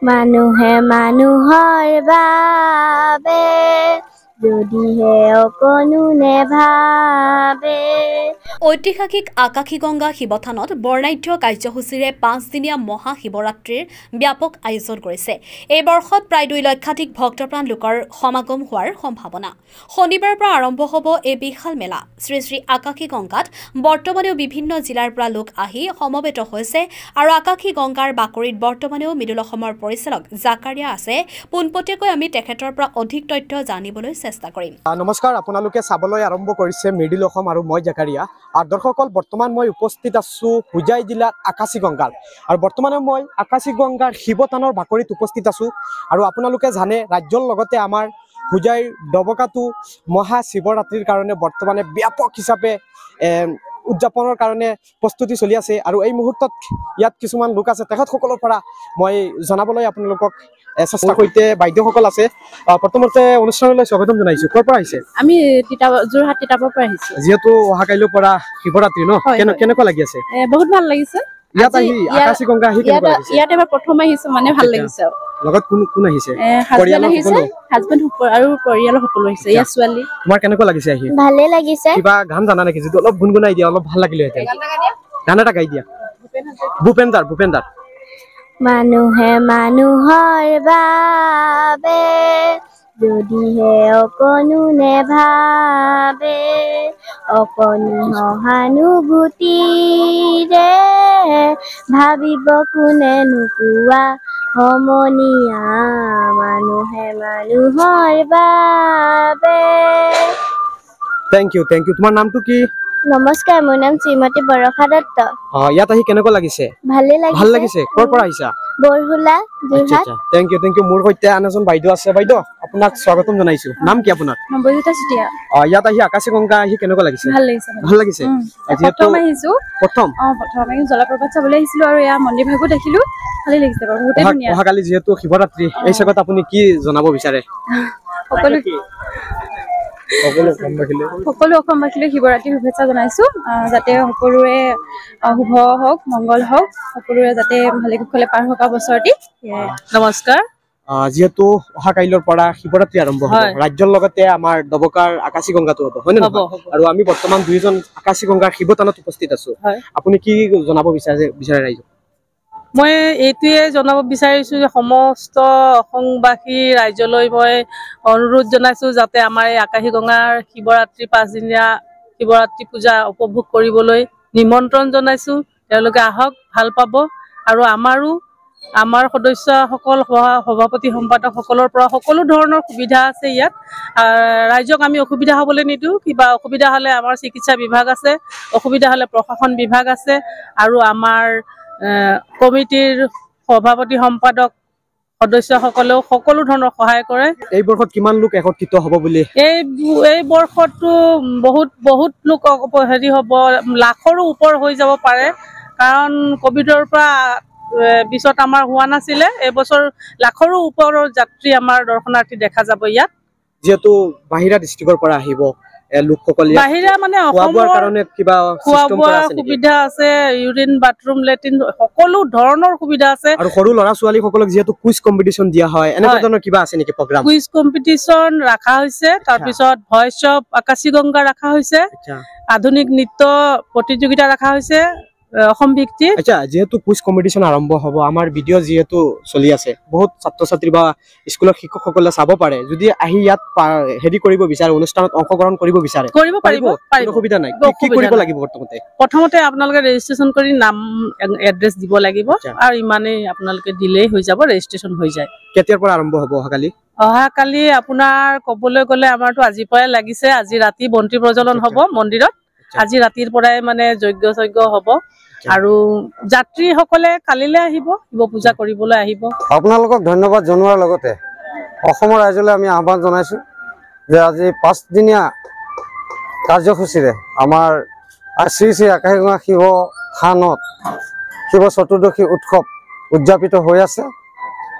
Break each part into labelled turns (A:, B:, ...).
A: মানুহে মানুহৰ বাবে যদিহে অকণো নেভাবে।
B: ঐতিহাসিক আকাশীগংগা শিৱথানত বৰ্ণাঢ্য কাৰ্যসূচীৰে 5দিনীয়া মহাশিৱৰাত্ৰিৰ ব্যাপক আয়োজন কৰিছে। এই বৰ্ষত প্ৰায় 2 লক্ষাধিক ভক্তপ্ৰাণ লোকৰ সমাগম হোৱাৰ সম্ভাৱনা। শনিবাৰৰ পৰা আৰম্ভ হ'ব এই বিশাল মেলা। শ্ৰী শ্ৰী আকাশীগংগাত বৰ্তমানেও বিভিন্ন জিলাৰ পৰা লোক আহি সমবেত হৈছে আৰু আকাশীগংগাৰ বাকৰিত বৰ্তমানেও মৃদুল অসমৰ পৰিচালক জাকাৰিয়া আছে। পোনপটীয়াকৈ আমি তেখেতৰ পৰা অধিক তথ্য জানিবলৈ চেষ্টা কৰিম।
C: নমস্কাৰ, আপোনালোকে চাবলৈ আৰম্ভ কৰিছে মৃদুল অসম আৰু মই জাকাৰিয়া। দৰ্শকসকল, বৰ্তমান মই উপস্থিত আছো হোজাই জিলাৰ আকাশীগংগাত আৰু বৰ্তমানে মই আকাশীগংগাৰ শিৱথানৰ বাকৰিত উপস্থিত আছো। আৰু আপোনালোকে জানে ৰাজ্যৰ লগতে আমাৰ হোজাইৰ ডবকাটো মহাশিৱৰাত্ৰিৰ কাৰণে বৰ্তমানে ব্যাপক হিচাপে উদযাপনৰ কাৰণে প্ৰস্তুতি চলি আছে। আৰু এই মুহূৰ্তত ইয়াত কিছুমান লোক আছে, তেখেতসকলৰ পৰা মই জনাবলৈ আপোনালোকক চেষ্টা সৈতে বাইদেউসকল আছে। প্ৰথমতে অনুষ্ঠানলৈ স্বাগতম জনাইছো। ক'ৰ পৰা আহিছে?
D: আমি যোৰহাট তিতাবৰ পৰা আহিছো।
C: যিহেতু অহা কাইলৈৰ পৰা শিৱৰাত্ৰি ন, কেনেকুৱা লাগি আছে?
D: বহুত ভাল লাগিছে।
C: ইয়াত আহি আকাশীগংগা আহি কেনেকুৱা লাগিছে?
D: ইয়াত এবাৰ প্ৰথম আহিছো, মানে ভাল লাগিছে।
C: লগত কোন আহিছে?
D: হাজবেণ্ড আহিছে, হাজবেণ্ড আৰু পৰিয়ালৰ সকলো আহিছে। ইয়াৰ ছোৱালী। তোমাৰ
C: কেনেকুৱা লাগিছে আহি?
A: ভালে লাগিছে।
C: কিবা গান জানা নেকি? যদি অলপ গুণগুণাই দিয়া অলপ ভাল লাগিলে হেঁতেন। গান এটা গাই দিয়া। ভূপেনদাৰ।
A: মানুহে মানুহৰ বাবে যদিহে অকণো নেভাবে, অকণো সহানুভূতিৰে ভাবিব কোনে নোকোৱা সমনীয়া। মানুহে মানুহৰ বাবে।
C: Thank you. তোমাৰ নামটো কি?
A: নমস্কাৰ, মোৰ নাম শ্ৰীমতী বৰষা দত্ত।
C: ইয়াত আহি কেনেকুৱা লাগিছে?
A: ভালে
C: লাগিছে। ক'ৰ পৰা আহিছা?
A: বৰহুলা, যোৰহাট।
C: Thank you. মোৰ সৈতে আন এজন বাইদেউ আছে। বাইদেউ, আপোনাক স্বাগতম জনাইছো। নাম কি আপোনাৰ?
D: নৱজিতা চুতীয়া।
C: ইয়াত আহি আকাশীগংগা আহি কেনেকুৱা লাগিছে?
D: ভাল লাগিছে। প্ৰথম আহিছো। প্ৰথম জলপ্ৰপাত চাবলৈ আহিছিলো আৰু এয়া মন্দিৰ ভাগো দেখিলো। ভালে লাগিছে বাৰু, বহুতেই ধুনীয়া।
C: অহাকালি যিহেতু শিৱৰাত্ৰি, এই চেগত আপুনি কি জনাব বিচাৰে?
D: সকলো অসমবাসীলৈ শিৱৰাত্ৰিৰ শুভেচ্ছা জনাইছো। যাতে সকলোৰে শুভ হওক, মংগল হওক, সকলোৰে যাতে ভালে কুশলে পাৰ হওক বছৰটি। নমস্কাৰ।
C: যিহেতু অহা কাইলৈৰ পৰা শিৱৰাত্ৰি আৰম্ভ হ'ব, ৰাজ্যৰ লগতে আমাৰ ডবকাৰ আকাশীগংগাটো হ'ব, হয় নে নহয়? আৰু আমি বৰ্তমান দুইজন আকাশীগংগাৰ শিৱথানত উপস্থিত আছো। আপুনি কি জনাব বিচাৰে ৰাইজক?
E: মই এইটোৱে জনাব বিচাৰিছো যে সমস্ত অসমবাসী ৰাইজলৈ মই অনুৰোধ জনাইছো যাতে আমাৰ এই আকাশীগংগাৰ শিৱৰাত্ৰি 5দিনীয়া শিৱৰাত্ৰি পূজা উপভোগ কৰিবলৈ নিমন্ত্ৰণ জনাইছো। তেওঁলোকে আহক, ভাল পাব। আৰু আমাৰ সদস্যসকল, সভাপতি সম্পাদক সকলৰ পৰা সকলো ধৰণৰ সুবিধা আছে ইয়াত। ৰাইজক আমি অসুবিধা হ'বলৈ নিদিওঁ। কিবা অসুবিধা হ'লে আমাৰ চিকিৎসা বিভাগ আছে, অসুবিধা হ'লে প্ৰশাসন বিভাগ আছে, আৰু আমাৰ কমিটিৰ সভাপতি সম্পাদক সদস্যসকলেও সকলো ধৰণৰ সহায় কৰে।
C: এই বৰ্ষত কিমান লোক একত্ৰিত হ'ব বুলি?
E: এই বৰ্ষতো বহুত লোক হ'ব, লাখৰো ওপৰ হৈ যাব পাৰে। কাৰণ কভিডৰ পৰা পিছত আমাৰ হোৱা নাছিলে। এইবছৰ লাখৰো ওপৰৰ যাত্ৰী আমাৰ দৰ্শনাৰ্থী দেখা যাব ইয়াত।
C: যিহেতু বাহিৰা ডিষ্ট্ৰিক্টৰ পৰা আহিব লোকসকল,
E: বাহিৰা মানে
C: অসমৰ কাৰণে কিবা
E: খোৱা বোৱা সুবিধা আছে, ইউৰিন, বাথৰুম, লেট্ৰিন, সকলো ধৰণৰ সুবিধা আছে।
C: আৰু সৰু ল'ৰা ছোৱালীসকলক যিহেতু কুইজ কম্পিটিশ্যন দিয়া হয়, এনেকুৱা ধৰণৰ কিবা আছে নেকি প্ৰগ্ৰাম?
E: কুইজ কম্পিটিশ্যন ৰাখা হৈছে, তাৰপিছত ভইচ অফ আকাশীগংগা ৰাখা হৈছে, আধুনিক নৃত্য প্ৰতিযোগিতা ৰাখা হৈছে অসম ভিত্তিক।
C: আচ্ছা, যেহেতু কুইজ কম্পিটিশ্যন আৰম্ভ হ'ব, আমাৰ ভিডিঅ' যিহেতু চলি আছে, বহুত ছাত্ৰ ছাত্ৰী বা স্কুলৰ শিক্ষকসকলে চাব পাৰে। যদি আহি ইয়াত হেৰি কৰিব বিচাৰে, অনুষ্ঠানত অংশগ্ৰহণ কৰিব বিচাৰে,
E: কৰিব পাৰিব।
C: অসুবিধা নাই। কি কৰিব লাগিব?
E: প্ৰথমতে আপোনালোকে ৰেজিষ্ট্ৰেশ্যন কৰি নাম এড্ৰেছ দিব লাগিব, আৰু ইমানেই আপোনালোকে দিলেই হৈ যাব, ৰেজিষ্ট্ৰেশ্যন হৈ যায়।
C: কেতিয়াৰ পৰা আৰম্ভ হ'ব অহাকালি?
E: অহাকালি আপোনাৰ ক'বলৈ গ'লে আমাৰতো আজিৰ পৰাই লাগিছে। আজি ৰাতি বন্তি প্ৰজ্বলন হ'ব মন্দিৰত। আজি ৰাতিৰ পৰাই মানে যজ্ঞ হ'ব। আৰু যাত্ৰীসকলে কালিলৈ আহিব, শিৱ পূজা কৰিবলৈ আহিব।
F: আপোনালোকক ধন্যবাদ জনোৱাৰ লগতে অসমৰ ৰাইজলৈ আমি আহ্বান জনাইছো যে আজি 5দিনীয়া কাৰ্যসূচীৰে আমাৰ শ্ৰী শ্ৰী আকাশীগংগা শিৱথানত শিৱ চতুৰ্দশী উৎসৱ উদযাপিত হৈ আছে।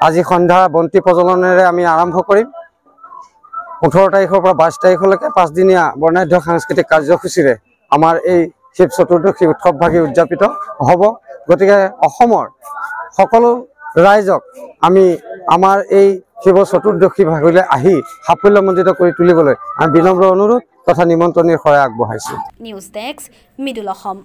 F: আজি সন্ধ্যা বন্তি প্ৰজ্বলনেৰে আমি আৰম্ভ কৰিম। 18 তাৰিখৰ পৰা 22 তাৰিখলৈকে 5দিনীয়া বৰ্ণাঢ্য সাংস্কৃতিক কাৰ্যসূচীৰে আমাৰ এই শিৱ চতুৰ্দশী উৎসৱভাগী উদযাপিত হ'ব। গতিকে অসমৰ সকলো ৰাইজক আমি আমাৰ এই শিৱ চতুৰ্দশী ভাগলৈ আহি সাফল্যমণ্ডিত কৰি তুলিবলৈ আমি বিনম্ৰ অনুৰোধ তথা নিমন্ত্ৰণীৰ শৰাই আগবঢ়াইছোঁ।
B: News desk, middle Assam.